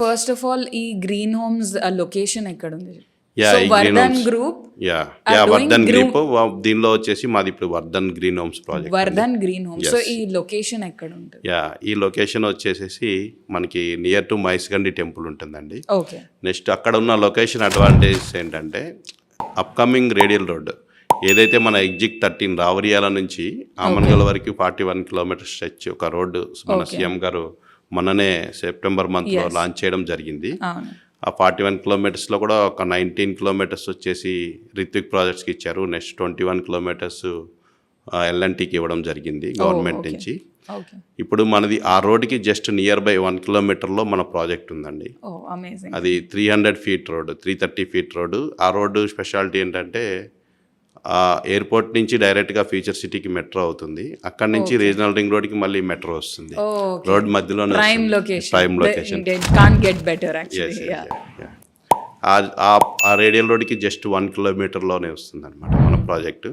First of all ఈ green homes location ఎక్కడ ఉంది? యా, సో ఈ green Vardhan homes group yeah are yeah doing Vardhan group- group దీనిలో వచ్చేసి మాది ఇప్పుడు Vardhan green homes project. Vardhan green home. Yes. So ఈ లొకేషన్ ఎక్కడ ఉంటుంది? యా, ఈ లొకేషన్ వచ్చేసేసి మనకి నియర్ టు మైస్గండి టెంపుల్ ఉంటుందండి. ఓకే. నెక్స్ట్ అక్కడ ఉన్న లొకేషన్ అడ్వాంటేజ్ ఏంటంటే అప్కమింగ్ రేడియల్ రోడ్ ఏదైతే మన ఎగ్జిట్ 13 రావరియాల నుంచి ఆమన్గల్ వరకు 41 కిలోమీటర్ స్ట్రెచ్ ఒక రోడ్డు మన సీఎం గారు మొన్ననే సెప్టెంబర్ మంత్లో లాంచ్ చేయడం జరిగింది. అవును. ఆ 41 కిలోమీటర్స్లో కూడా ఒక 19 కిలోమీటర్స్ వచ్చేసి రిత్విక్ ప్రాజెక్ట్స్కి ఇచ్చారు. నెక్స్ట్ 21 కిలోమీటర్స్ ఎల్ఎన్టీకి ఇవ్వడం జరిగింది గవర్నమెంట్ నుంచి. ఓకే. ఇప్పుడు మనది ఆ రోడ్డుకి జస్ట్ నియర్ బై 1 కిలోమీటర్లో మన ప్రాజెక్ట్ ఉందండి. ఓ అమేజింగ్. అది 300 ఫీట్ రోడ్డు, 330 ఫీట్ రోడ్డు. ఆ రోడ్డు స్పెషాలిటీ ఏంటంటే ఎయిర్పోర్ట్ నుంచి డైరెక్ట్గా ఫ్యూచర్ సిటీకి మెట్రో అవుతుంది. అక్కడ నుంచి రీజనల్ రింగ్ రోడ్కి మళ్ళీ మెట్రో వస్తుంది. రోడ్ మధ్యలో prime location. Prime location. Can't get better actually. ఆ రేడియల్ రోడ్కి జస్ట్ 1 కిలోమీటర్లోనే వస్తుంది అనమాట మన ప్రాజెక్టు.